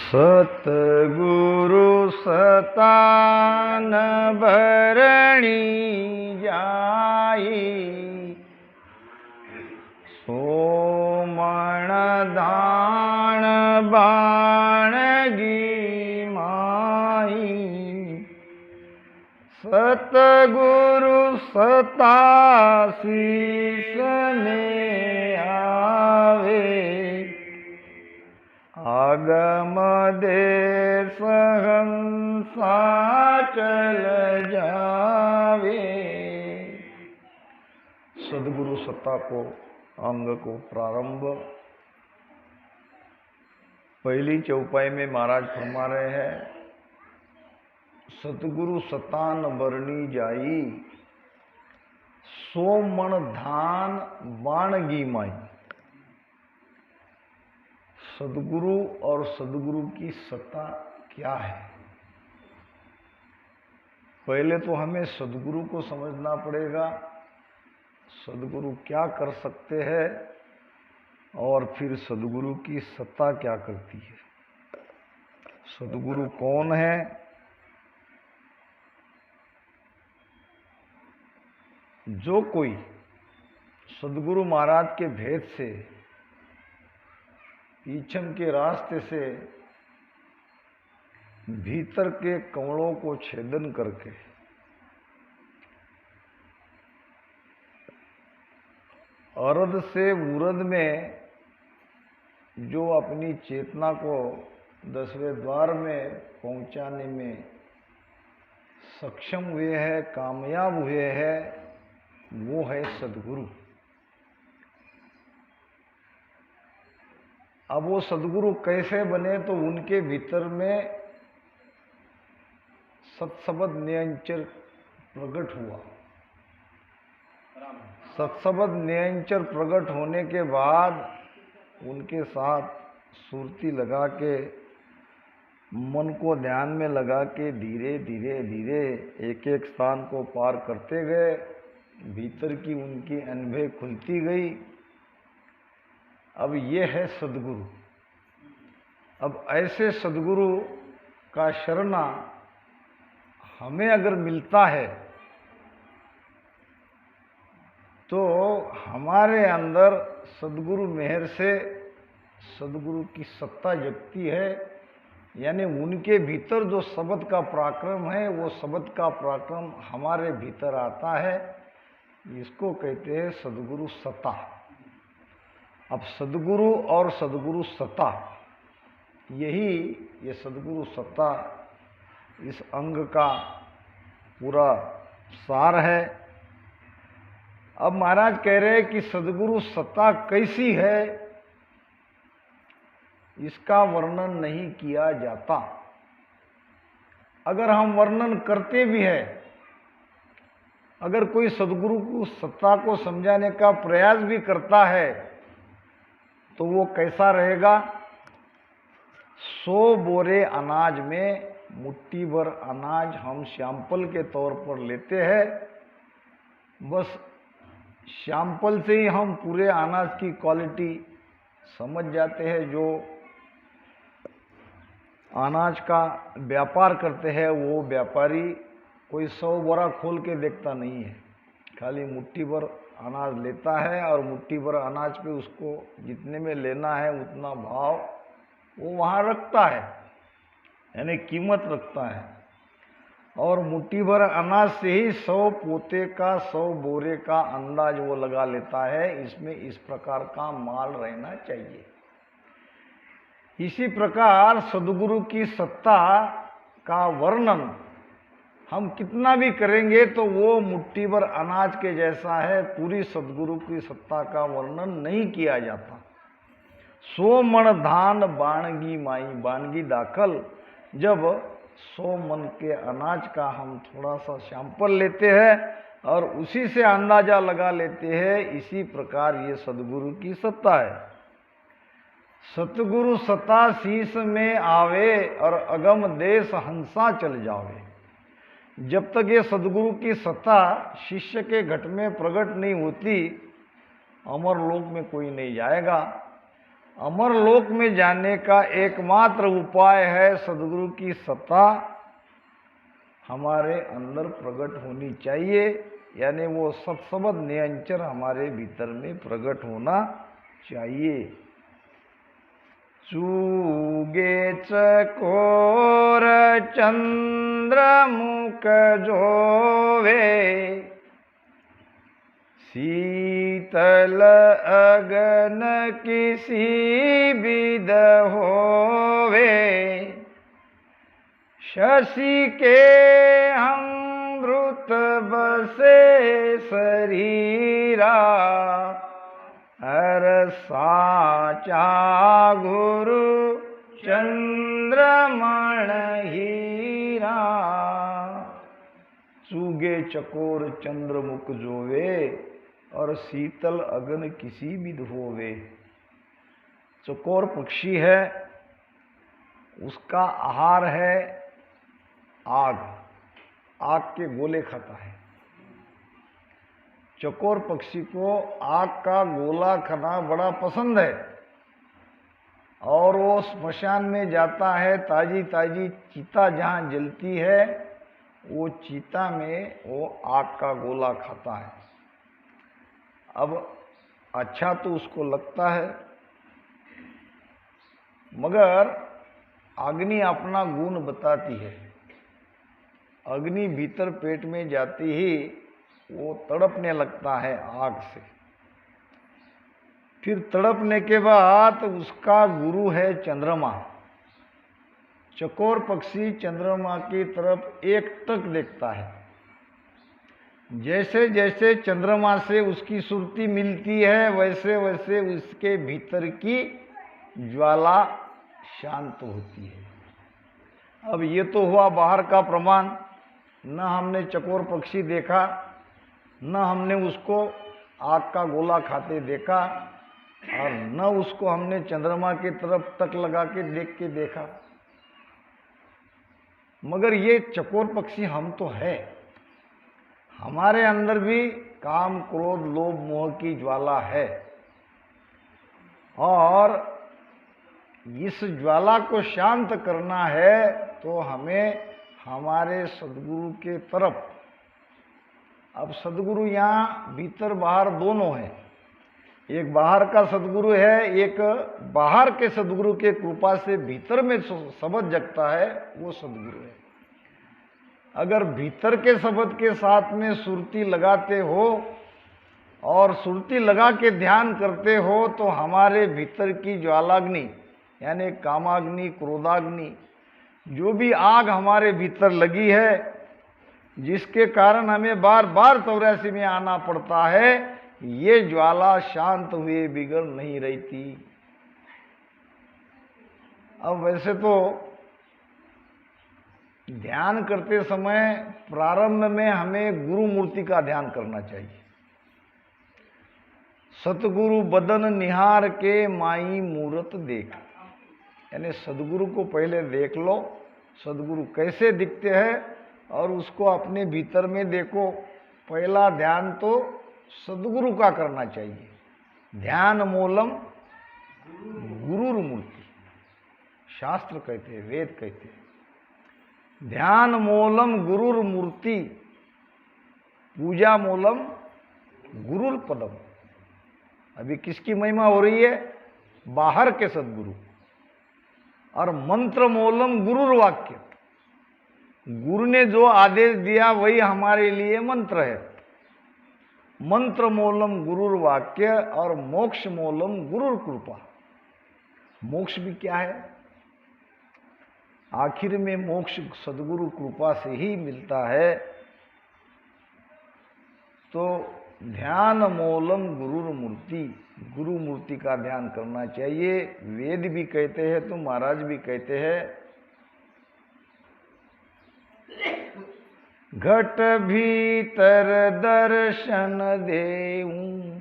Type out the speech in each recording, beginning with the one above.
सतगुरु सतान भरणी जाई, सोमण दान बाणगी माई। सतगुरु सता शीस में आवे, आगम देश हंसा चल जावे। सदगुरु सत्ता को अंग को प्रारंभ पहली चौपाई में महाराज फरमा रहे हैं, सतगुरु सतान बरनी जाई, सो मन धान बाणगी माई। सदगुरु और सदगुरु की सत्ता क्या है? पहले तो हमें सदगुरु को समझना पड़ेगा, सदगुरु क्या कर सकते हैं और फिर सदगुरु की सत्ता क्या करती है। सदगुरु कौन है? जो कोई सदगुरु महाराज के भेद से, ईच्छम के रास्ते से भीतर के कमलों को छेदन करके अर्ध से उर्ध में जो अपनी चेतना को 10वें द्वार में पहुंचाने में सक्षम हुए हैं, कामयाब हुए हैं, वो है सदगुरु। अब वो सदगुरु कैसे बने? तो उनके भीतर में सत्सबद नियंचर प्रकट हुआ। सत्सबद नियंचर प्रकट होने के बाद उनके साथ सुरती लगा के, मन को ध्यान में लगा के धीरे धीरे धीरे एक एक स्थान को पार करते गए, भीतर की उनकी अनुभव खुलती गई। अब ये है सदगुरु। अब ऐसे सदगुरु का शरणा हमें अगर मिलता है तो हमारे अंदर सदगुरु मेहर से सदगुरु की सत्ता जगती है, यानी उनके भीतर जो शब्द का पराक्रम है वो शब्द का पराक्रम हमारे भीतर आता है। इसको कहते हैं सदगुरु सत्ता। अब सदगुरु और सदगुरु सत्ता, यही ये सदगुरु सत्ता इस अंग का पूरा सार है। अब महाराज कह रहे हैं कि सदगुरु सत्ता कैसी है, इसका वर्णन नहीं किया जाता। अगर हम वर्णन करते भी हैं, अगर कोई सदगुरु को सत्ता को समझाने का प्रयास भी करता है तो वो कैसा रहेगा? 100 बोरे अनाज में मुट्ठी भर अनाज हम सैंपल के तौर पर लेते हैं, बस सैंपल से ही हम पूरे अनाज की क्वालिटी समझ जाते हैं। जो अनाज का व्यापार करते हैं वो व्यापारी कोई 100 बोरा खोल के देखता नहीं है, खाली मुट्ठी भर अनाज लेता है और मुट्ठी भर अनाज पे उसको जितने में लेना है उतना भाव वो वहाँ रखता है, यानी कीमत रखता है। और मुट्ठी भर अनाज से ही 100 पोते का 100 बोरे का अंदाज वो लगा लेता है, इसमें इस प्रकार का माल रहना चाहिए। इसी प्रकार सदगुरु की सत्ता का वर्णन हम कितना भी करेंगे तो वो मुट्ठी भर अनाज के जैसा है, पूरी सदगुरु की सत्ता का वर्णन नहीं किया जाता। 100 मन धान बाणगी माई, बाणगी दाखल, जब 100 मन के अनाज का हम थोड़ा सा सैंपल लेते हैं और उसी से अंदाजा लगा लेते हैं, इसी प्रकार ये सदगुरु की सत्ता है। सतगुरु सत्ता शीस में आवे और अगम देश हंसा चल जावे। जब तक ये सदगुरु की सत्ता शिष्य के घट में प्रकट नहीं होती, अमर लोक में कोई नहीं जाएगा। अमर लोक में जाने का एकमात्र उपाय है सदगुरु की सत्ता हमारे अंदर प्रकट होनी चाहिए, यानी वो सत्सबद नियंचर हमारे भीतर में प्रकट होना चाहिए। चूगे चकोर चंद्रमुख जोवे, शीतल अगन किसी विद होवे, शशि के अमृत बसे शरीरा, हर साचा गुरु चंद्रमण हीरा। चूगे चकोर चंद्रमुख जोवे, और शीतल अगन किसी विद होवे। चकोर पक्षी है, उसका आहार है आग, आग के गोले खाता है। चकोर पक्षी को आग का गोला खाना बड़ा पसंद है, और वो स्मशान में जाता है, ताजी ताजी चिता जहाँ जलती है वो चिता में वो आग का गोला खाता है। अब अच्छा तो उसको लगता है, मगर अग्नि अपना गुण बताती है। अग्नि भीतर पेट में जाती ही वो तड़पने लगता है आग से। फिर तड़पने के बाद उसका गुरु है चंद्रमा। चकोर पक्षी चंद्रमा की तरफ एकटक देखता है। जैसे जैसे चंद्रमा से उसकी सुरती मिलती है, वैसे वैसे उसके भीतर की ज्वाला शांत होती है। अब ये तो हुआ बाहर का प्रमाण, न हमने चकोर पक्षी देखा, न हमने उसको आग का गोला खाते देखा, और न उसको हमने चंद्रमा की तरफ तक लगा के देख के देखा, मगर ये चकोर पक्षी हम तो है। हमारे अंदर भी काम क्रोध लोभ मोह की ज्वाला है, और इस ज्वाला को शांत करना है तो हमें हमारे सदगुरु के तरफ, अब सदगुरु यहाँ भीतर बाहर दोनों हैं, एक बाहर का सदगुरु है, एक बाहर के सदगुरु के कृपा से भीतर में शब्द जगता है, वो सदगुरु है। अगर भीतर के शब्द के साथ में सुरती लगाते हो और सुरती लगा के ध्यान करते हो, तो हमारे भीतर की ज्वालाग्नि यानी कामाग्नि, क्रोधाग्नि, जो भी आग हमारे भीतर लगी है, जिसके कारण हमें बार बार 84 में आना पड़ता है, ये ज्वाला शांत हुए बिगड़ नहीं रहती। अब वैसे तो ध्यान करते समय प्रारंभ में हमें गुरु मूर्ति का ध्यान करना चाहिए। सतगुरु बदन निहार के माई मूरत देख, यानी सदगुरु को पहले देख लो, सदगुरु कैसे दिखते हैं, और उसको अपने भीतर में देखो। पहला ध्यान तो सदगुरु का करना चाहिए। ध्यान मूलम गुरुर मूर्ति, शास्त्र कहते हैं, वेद कहते हैं। ध्यान मूलम गुरुर मूर्ति, पूजा मूलम गुरुर पदम। अभी किसकी महिमा हो रही है? बाहर के सदगुरु। और मंत्र मूलम गुरुर वाक्य, गुरु ने जो आदेश दिया वही हमारे लिए मंत्र है। मंत्र मूलम गुरुर वाक्य, और मोक्ष मूलम गुरुर कृपा। मोक्ष भी क्या है? आखिर में मोक्ष सदगुरु कृपा से ही मिलता है। तो ध्यान मूलम गुरुर मूर्ति, गुरु मूर्ति का ध्यान करना चाहिए। वेद भी कहते हैं तो महाराज भी कहते हैं, घट भीतर दर्शन देऊं,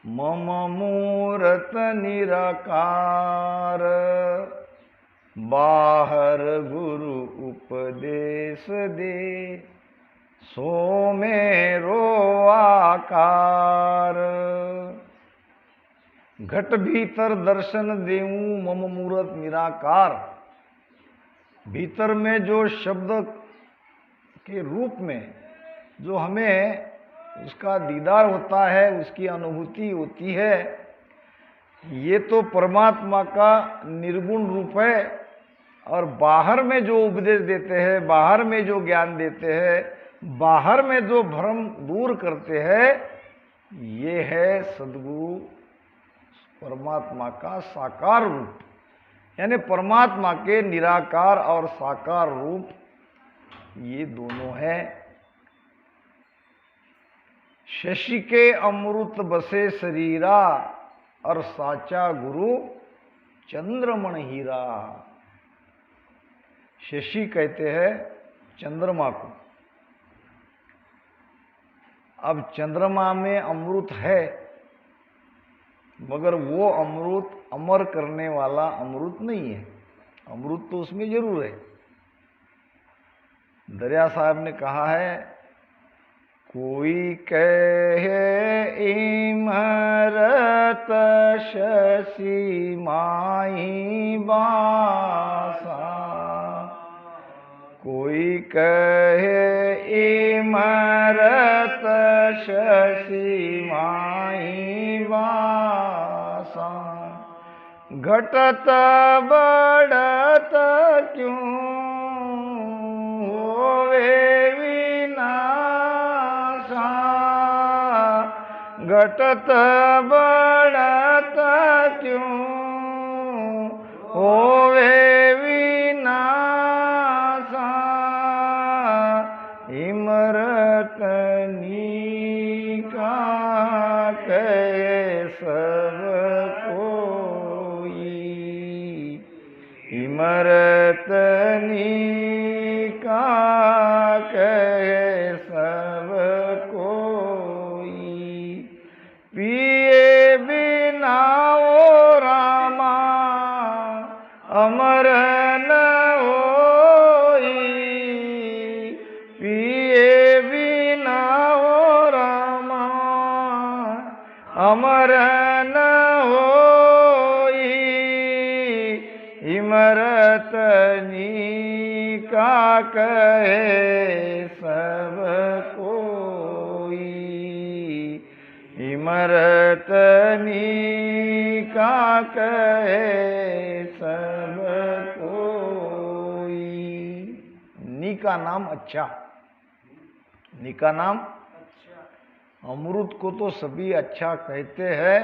मम मूरत निराकार, बाहर गुरु उपदेश दे, सो मेरो आकार। घट भीतर दर्शन देऊं मम मूरत निराकार। भीतर में जो शब्द के रूप में जो हमें उसका दीदार होता है, उसकी अनुभूति होती है, ये तो परमात्मा का निर्गुण रूप है। और बाहर में जो उपदेश देते हैं, बाहर में जो ज्ञान देते हैं, बाहर में जो भ्रम दूर करते हैं, ये है सद्गुरु परमात्मा का साकार रूप। यानी परमात्मा के निराकार और साकार रूप ये दोनों हैं। शशि के अमृत बसे शरीरा, और साचा गुरु चंद्रमण हीरा। शशि कहते हैं चंद्रमा को। अब चंद्रमा में अमृत है, मगर वो अमृत अमर करने वाला अमृत नहीं है। अमृत तो उसमें जरूर है। दरिया साहब ने कहा है, कोई कहे इमरत शशि माही बासा, कोई कहे इमरत शशि माही बासा। घटत बढ़त क्यों होवे विनाशा, घटत बढ़त क्यों होवे विनाशा। इमरत नीका कहे सब कोई, इमरत नीका कहे सब कोई। पिए बिना ओ रामा अमर न होई, पिए बिना ओ रामा अमर न होई। इमरत नीका कहे सब कोई, इमरत नीका कहे सब कोई। नी का नाम अच्छा, नी का नाम अमृत को तो सभी अच्छा कहते हैं,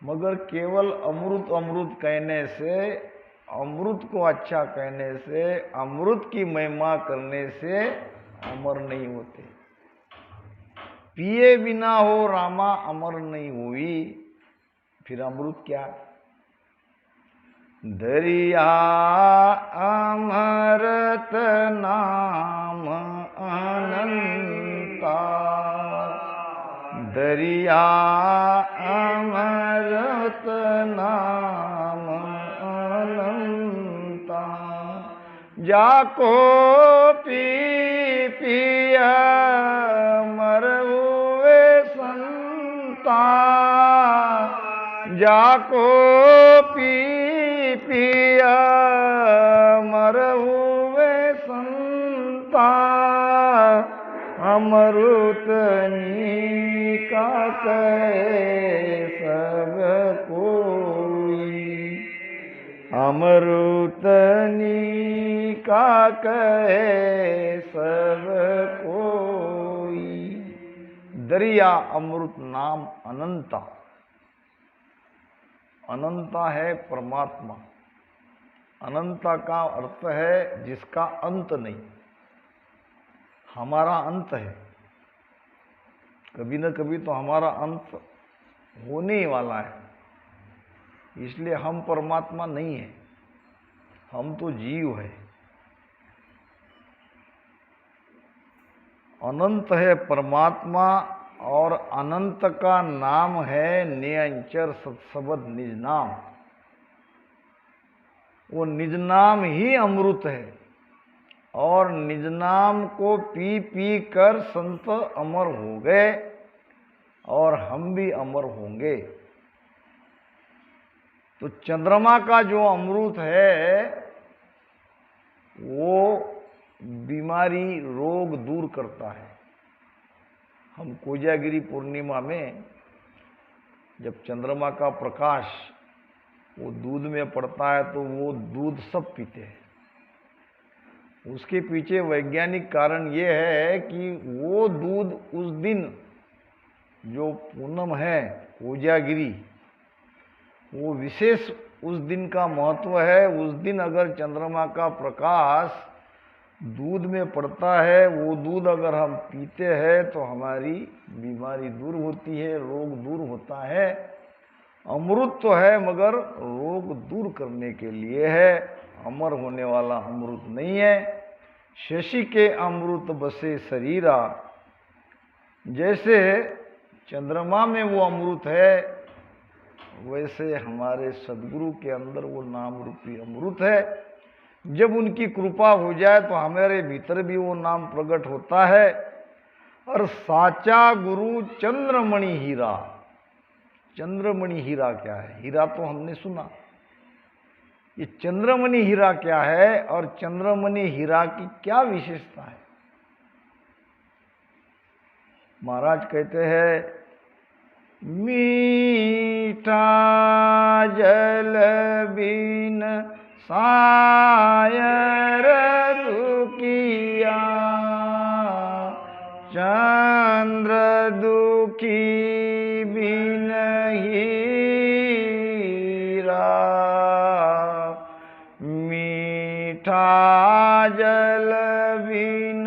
मगर केवल अमृत अमृत कहने से, अमृत को अच्छा कहने से, अमृत की महिमा करने से अमर नहीं होते। पिए बिना हो रामा अमर नहीं हुई, फिर अमृत क्या। दरिया अमृत नाम अनंता, दरिया अमृत नाम अनंता। जाको पी पिया मर हुए संता, जाको पी पिया मर हुए संता। अमृत नीका कहे सब कोई, अमृत नीका कहे सब कोई। दरिया अमृत नाम अनंता। अनंता है परमात्मा। अनंता का अर्थ है जिसका अंत नहीं। हमारा अंत है, कभी न कभी तो हमारा अंत होने ही वाला है, इसलिए हम परमात्मा नहीं है, हम तो जीव है। अनंत है परमात्मा, और अनंत का नाम है नियंचर सत्सबद निज नाम। वो निज नाम ही अमृत है और निज नाम को पी पी कर संत अमर हो गए और हम भी अमर होंगे। तो चंद्रमा का जो अमृत है वो बीमारी रोग दूर करता है। हम कोजागिरी पूर्णिमा में जब चंद्रमा का प्रकाश वो दूध में पड़ता है तो वो दूध सब पीते हैं। उसके पीछे वैज्ञानिक कारण ये है कि वो दूध उस दिन जो पूनम है कोजागिरी, वो विशेष उस दिन का महत्व है। उस दिन अगर चंद्रमा का प्रकाश दूध में पड़ता है, वो दूध अगर हम पीते हैं तो हमारी बीमारी दूर होती है, रोग दूर होता है। अमृत तो है मगर रोग दूर करने के लिए है, अमर होने वाला अमृत नहीं है। शशि के अमृत बसे शरीरा, जैसे चंद्रमा में वो अमृत है वैसे हमारे सदगुरु के अंदर वो नाम रूपी अमृत है। जब उनकी कृपा हो जाए तो हमारे भीतर भी वो नाम प्रकट होता है। और साचा गुरु चंद्रमणि हीरा। चंद्रमणि हीरा क्या है? हीरा तो हमने सुना, ये चंद्रमणि हीरा क्या है और चंद्रमणि हीरा की क्या विशेषता है? महाराज कहते हैं, मीठा जल बिन सायर दुखिया, चंद्र दुखी बिन हीरा। मीठा जल बिन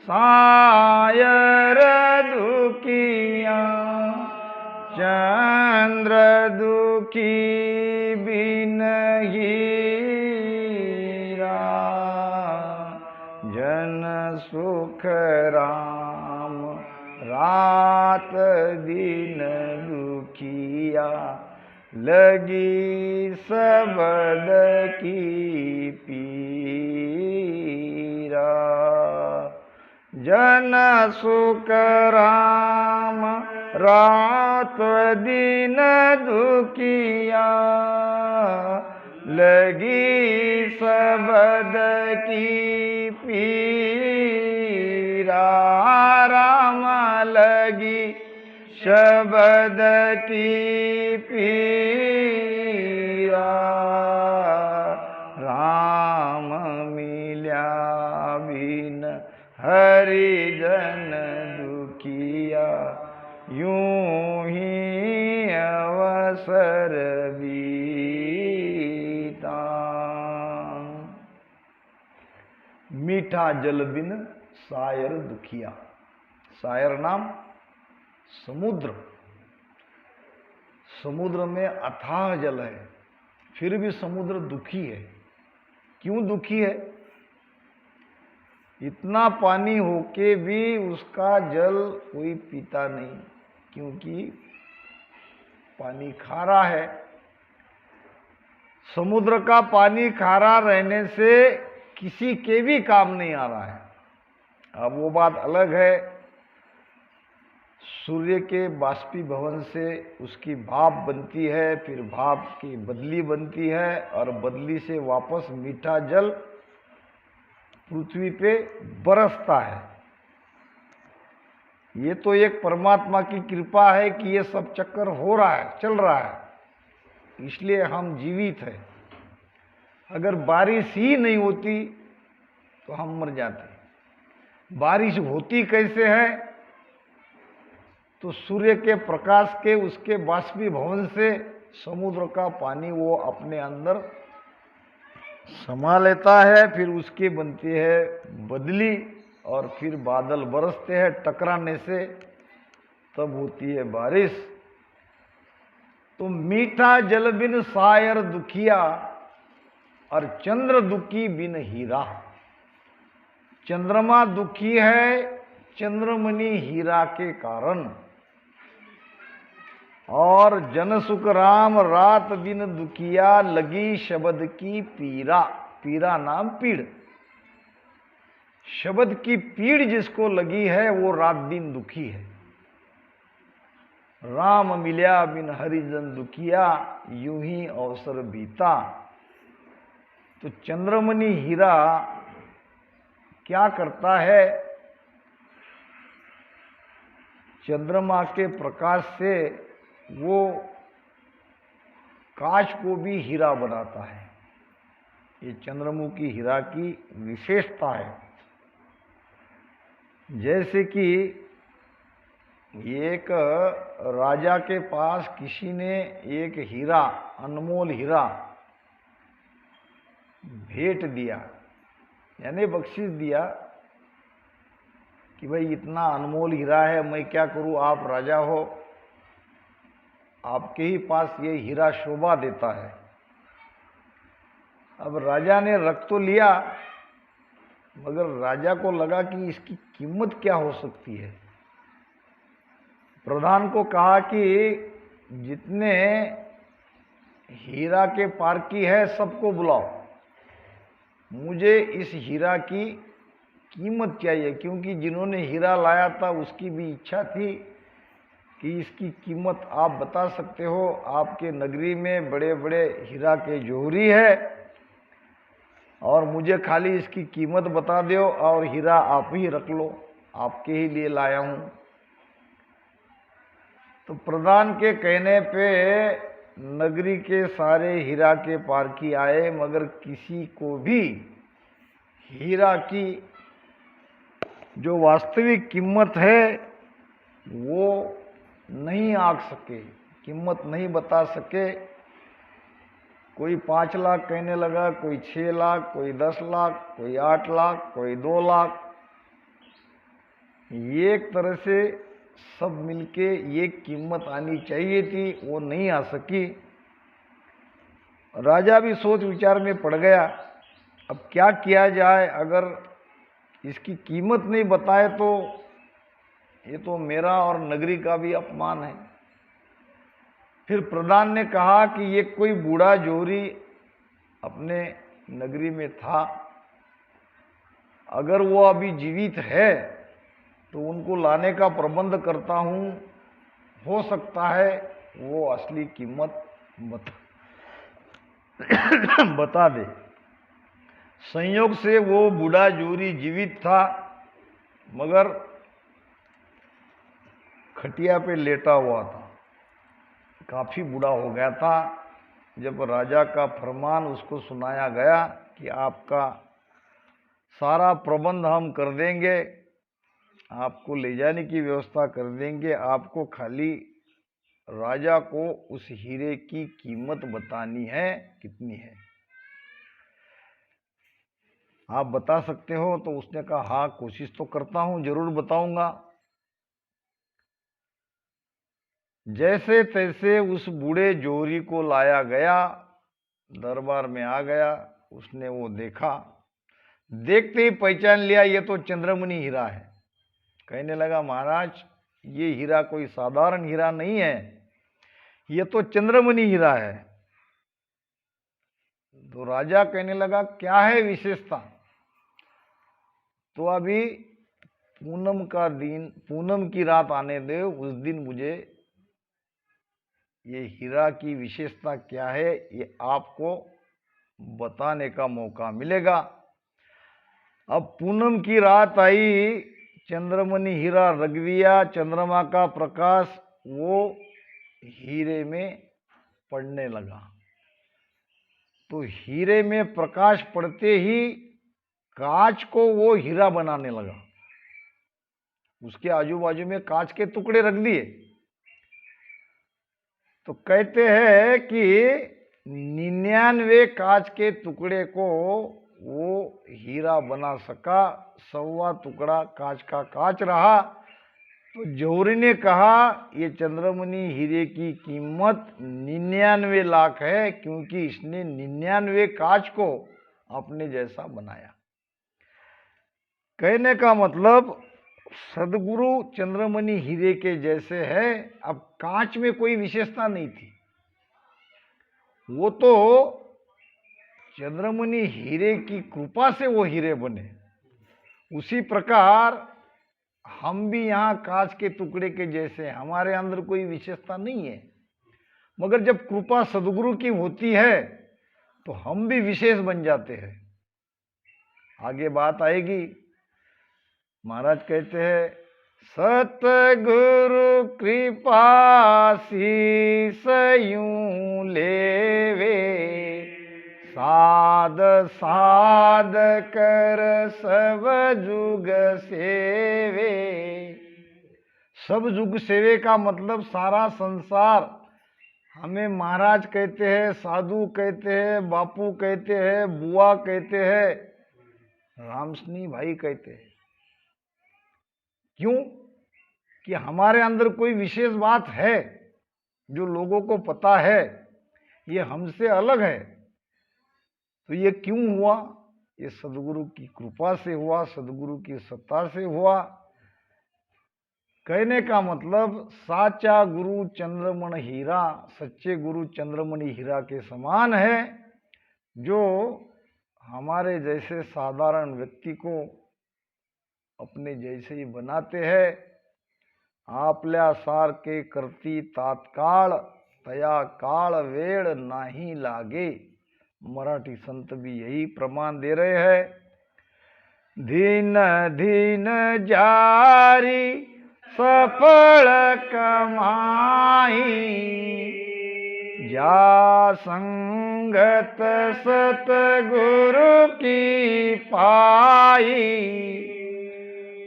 सायर दुखिया, चंद्र दुखी बिन हीरा। जन सुख राम रात दिन दुखिया, लगी सबद की पीरा। जन सुख राम रात दिन दुखिया, लगी सबद की पीरा। राम लगी शबद की पीरा। राम मिल्या बिन हरिजन दुखिया, यूं ही अवसर बीता। मीठा जल बिन सायर दुखिया। सायर नाम समुद्र। समुद्र में अथाह जल है, फिर भी समुद्र दुखी है। क्यों दुखी है? इतना पानी होके भी उसका जल कोई पीता नहीं, क्योंकि पानी खारा है। समुद्र का पानी खारा रहने से किसी के भी काम नहीं आ रहा है। अब वो बात अलग है, सूर्य के बाष्पीभवन से उसकी भाप बनती है, फिर भाप की बदली बनती है और बदली से वापस मीठा जल पृथ्वी पे बरसता है। ये तो एक परमात्मा की कृपा है कि ये सब चक्कर हो रहा है, चल रहा है, इसलिए हम जीवित हैं। अगर बारिश ही नहीं होती तो हम मर जाते। बारिश होती कैसे है? तो सूर्य के प्रकाश के उसके बाष्पीभवन से समुद्र का पानी वो अपने अंदर समा लेता है, फिर उसकी बनती है बदली और फिर बादल बरसते हैं टकराने से, तब होती है बारिश। तो मीठा जल बिन सायर दुखिया और चंद्र दुखी बिन हीरा। चंद्रमा दुखी है चंद्रमणि हीरा के कारण। और जन सुख राम रात दिन दुखिया, लगी शब्द की पीरा। पीरा नाम पीड़। शब्द की पीड़ जिसको लगी है वो रात दिन दुखी है। राम मिल्या बिन हरिजन दुखिया, यूं ही अवसर बीता। तो चंद्रमणि हीरा क्या करता है? चंद्रमा के प्रकाश से वो कांच को भी हीरा बनाता है। ये चंद्रमुखी हीरा की विशेषता है। जैसे कि एक राजा के पास किसी ने एक हीरा, अनमोल हीरा भेंट दिया, यानी बख्शिश दिया कि भाई इतना अनमोल हीरा है, मैं क्या करूं, आप राजा हो, आपके ही पास ये हीरा शोभा देता है। अब राजा ने रख तो लिया, मगर राजा को लगा कि इसकी कीमत क्या हो सकती है। प्रधान को कहा कि जितने हीरा के पारखी है सबको बुलाओ, मुझे इस हीरा की कीमत चाहिए, क्योंकि जिन्होंने हीरा लाया था उसकी भी इच्छा थी कि इसकी कीमत आप बता सकते हो, आपके नगरी में बड़े बड़े हीरा के जौहरी है और मुझे खाली इसकी कीमत बता दो और हीरा आप ही रख लो, आपके ही लिए लाया हूं। तो प्रधान के कहने पे नगरी के सारे हीरा के पारखी आए, मगर किसी को भी हीरा की जो वास्तविक कीमत है वो नहीं आंक सके, कीमत नहीं बता सके। कोई 5 लाख कहने लगा, कोई 6 लाख, कोई 10 लाख, कोई 8 लाख, कोई 2 लाख। एक तरह से सब मिलके ये कीमत आनी चाहिए थी, वो नहीं आ सकी। राजा भी सोच विचार में पड़ गया, अब क्या किया जाए, अगर इसकी कीमत नहीं बताए तो ये तो मेरा और नगरी का भी अपमान है। फिर प्रधान ने कहा कि ये कोई बूढ़ा जोहरी अपने नगरी में था, अगर वो अभी जीवित है तो उनको लाने का प्रबंध करता हूं, हो सकता है वो असली कीमत बता दे। संयोग से वो बूढ़ा जोहरी जीवित था, मगर खटिया पे लेटा हुआ था, काफी बूढ़ा हो गया था। जब राजा का फरमान उसको सुनाया गया कि आपका सारा प्रबंध हम कर देंगे, आपको ले जाने की व्यवस्था कर देंगे, आपको खाली राजा को उस हीरे की कीमत बतानी है, कितनी है आप बता सकते हो? तो उसने कहा हाँ, कोशिश तो करता हूं, जरूर बताऊंगा। जैसे तैसे उस बूढ़े जोहरी को लाया गया, दरबार में आ गया, उसने वो देखा, देखते ही पहचान लिया ये तो चंद्रमणि हीरा है। कहने लगा महाराज, ये हीरा कोई साधारण हीरा नहीं है, ये तो चंद्रमणि हीरा है। तो राजा कहने लगा क्या है विशेषता? तो अभी पूनम का दिन, पूनम की रात आने दे, उस दिन मुझे ये हीरा की विशेषता क्या है ये आपको बताने का मौका मिलेगा। अब पूनम की रात आई, चंद्रमणि हीरा रख दिया, चंद्रमा का प्रकाश वो हीरे में पड़ने लगा। तो हीरे में प्रकाश पड़ते ही कांच को वो हीरा बनाने लगा, उसके आजू बाजू में कांच के टुकड़े रख दिए। तो कहते हैं कि 99 कांच के टुकड़े को वो हीरा बना सका, 100वां टुकड़ा कांच का कांच रहा। तो जौहरी ने कहा ये चंद्रमणि हीरे की कीमत 99 लाख है, क्योंकि इसने 99 कांच को अपने जैसा बनाया। कहने का मतलब सदगुरु चंद्रमणि हीरे के जैसे है। अब कांच में कोई विशेषता नहीं थी, वो तो चंद्रमणि हीरे की कृपा से वो हीरे बने। उसी प्रकार हम भी यहाँ कांच के टुकड़े के जैसे, हमारे अंदर कोई विशेषता नहीं है, मगर जब कृपा सदगुरु की होती है तो हम भी विशेष बन जाते हैं। आगे बात आएगी। महाराज कहते हैं, सतगुरु कृपा शीस यूं लेवे, साध साध कर सब जुग सेवे। सब जुग सेवे का मतलब सारा संसार हमें महाराज कहते हैं, साधु कहते हैं, बापू कहते हैं, बुआ कहते हैं, रामसनी भाई कहते हैं। क्यों? कि हमारे अंदर कोई विशेष बात है जो लोगों को पता है, ये हमसे अलग है। तो ये क्यों हुआ? ये सदगुरु की कृपा से हुआ, सदगुरु की सत्ता से हुआ। कहने का मतलब साचा गुरु चंद्रमणि हीरा, सच्चे गुरु चंद्रमणि हीरा के समान है, जो हमारे जैसे साधारण व्यक्ति को अपने जैसे ही बनाते हैं। आपल्या सारखे करती तात्काळ, तया काळ वेळ नाही लागे। मराठी संत भी यही प्रमाण दे रहे हैं। धीन धीन जारी सफल कमाई, जा संगत सतगुरु की पाई।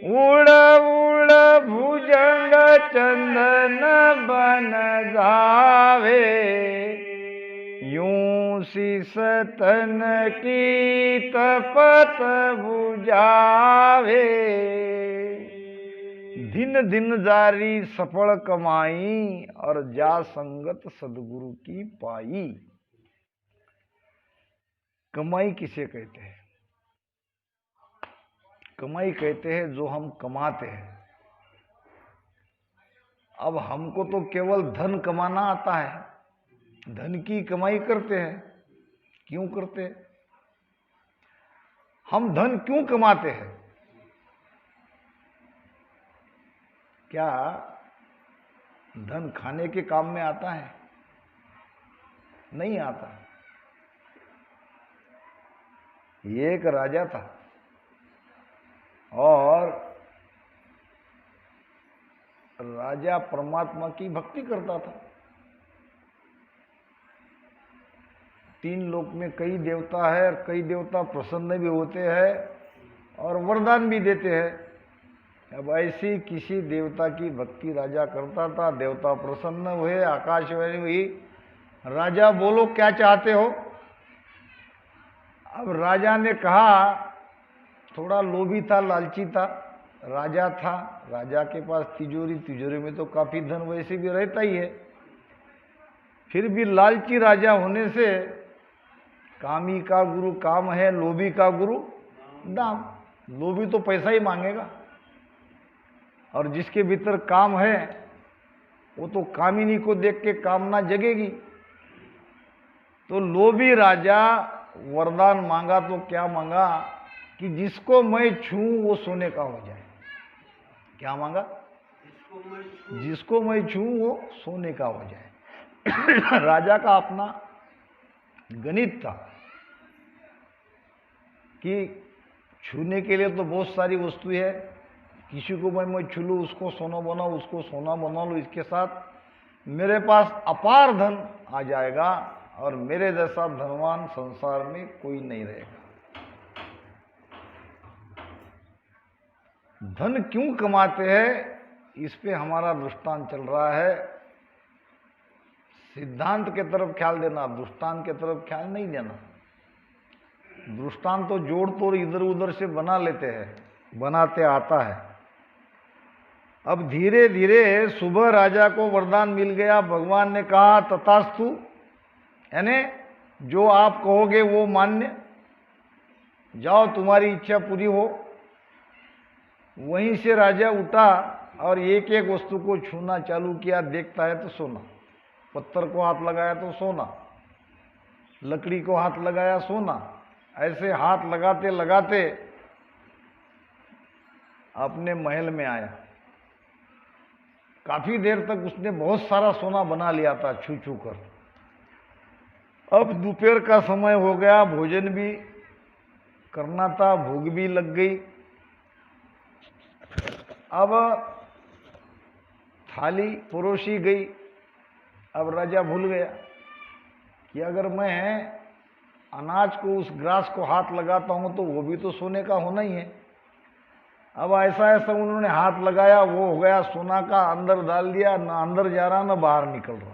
उड़ उड़ भुजंग चंदन बन जावे, यूं शीस तन की तपत बुझावे। दिन दिन जारी सफल कमाई, और जा संगत सदगुरु की पाई। कमाई किसे कहते हैं? कमाई कहते हैं जो हम कमाते हैं। अब हमको तो केवल धन कमाना आता है, धन की कमाई करते हैं। क्यों करते हैं? हम धन क्यों कमाते हैं? क्या धन खाने के काम में आता है? नहीं आता। एक राजा था और राजा परमात्मा की भक्ति करता था। 3 लोक में कई देवता है, और कई देवता प्रसन्न भी होते हैं और वरदान भी देते हैं। अब ऐसी किसी देवता की भक्ति राजा करता था, देवता प्रसन्न हुए, आकाशवाणी हुई, राजा बोलो क्या चाहते हो। अब राजा ने कहा, थोड़ा लोभी था, लालची था, राजा था, राजा के पास तिजोरी, तिजोरी में तो काफी धन वैसे भी रहता ही है। फिर भी लालची राजा होने से, कामी का गुरु काम है, लोभी का गुरु दाम। लोभी तो पैसा ही मांगेगा, और जिसके भीतर काम है वो तो कामिनी को देख के कामना जगेगी। तो लोभी राजा वरदान मांगा तो क्या मांगा कि जिसको मैं छूं वो सोने का हो जाए। क्या मांगा? जिसको मैं छूं वो सोने का हो जाए। राजा का अपना गणित था कि छूने के लिए तो बहुत सारी वस्तु है, किसी को मैं छू लूँ, उसको सोना बनाऊँ, उसको सोना बना लूँ, इसके साथ मेरे पास अपार धन आ जाएगा, और मेरे जैसा धनवान संसार में कोई नहीं रहेगा। धन क्यों कमाते हैं, इस पे हमारा दृष्टांत चल रहा है। सिद्धांत के तरफ ख्याल देना, दृष्टांत के तरफ ख्याल नहीं देना। दृष्टांत तो जोड़ तोड़ इधर उधर से बना लेते हैं, बनाते आता है। अब धीरे धीरे सुबह राजा को वरदान मिल गया। भगवान ने कहा तथास्तु, यानी जो आप कहोगे वो मान्य, जाओ तुम्हारी इच्छा पूरी हो। वहीं से राजा उठा और एक एक वस्तु को छूना चालू किया। देखता है तो सोना, पत्थर को हाथ लगाया तो सोना, लकड़ी को हाथ लगाया सोना। ऐसे हाथ लगाते लगाते अपने महल में आया। काफी देर तक उसने बहुत सारा सोना बना लिया था छू छू कर। अब दोपहर का समय हो गया, भोजन भी करना था, भूख भी लग गई। अब थाली परोसी गई। अब राजा भूल गया कि अगर मैं अनाज को, उस ग्रास को हाथ लगाता हूं तो वो भी तो सोने का होना ही है। अब ऐसा ऐसा उन्होंने हाथ लगाया, वो हो गया सोना का, अंदर डाल दिया, ना अंदर जा रहा ना बाहर निकल रहा।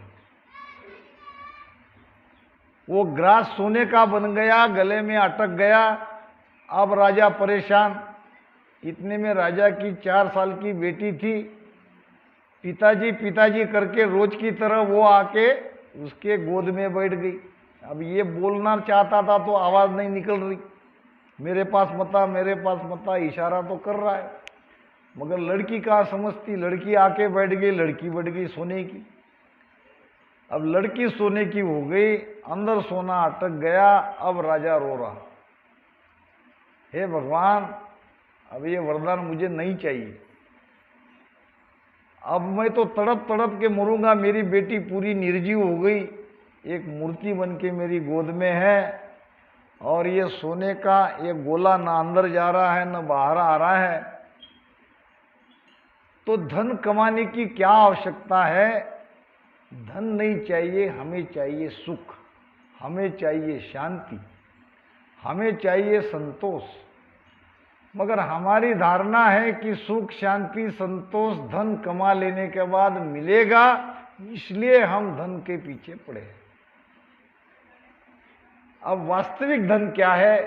वो ग्रास सोने का बन गया, गले में अटक गया। अब राजा परेशान। इतने में राजा की 4 साल की बेटी थी। पिताजी पिताजी करके रोज की तरह वो आके उसके गोद में बैठ गई। अब ये बोलना चाहता था तो आवाज नहीं निकल रही, मेरे पास मता, मेरे पास मता, इशारा तो कर रहा है, मगर लड़की कहाँ समझती। लड़की आके बैठ गई, लड़की बैठ गई सोने की। अब लड़की सोने की हो गई, अंदर सोना अटक गया। अब राजा रो रहा, हे भगवान, अब ये वरदान मुझे नहीं चाहिए। अब मैं तो तड़प तड़प के मरूंगा। मेरी बेटी पूरी निर्जीव हो गई, एक मूर्ति बन के मेरी गोद में है, और ये सोने का एक गोला ना अंदर जा रहा है ना बाहर आ रहा है। तो धन कमाने की क्या आवश्यकता है? धन नहीं चाहिए, हमें चाहिए सुख, हमें चाहिए शांति, हमें चाहिए संतोष। मगर हमारी धारणा है कि सुख, शांति, संतोष धन कमा लेने के बाद मिलेगा, इसलिए हम धन के पीछे पड़े हैं। अब वास्तविक धन क्या है?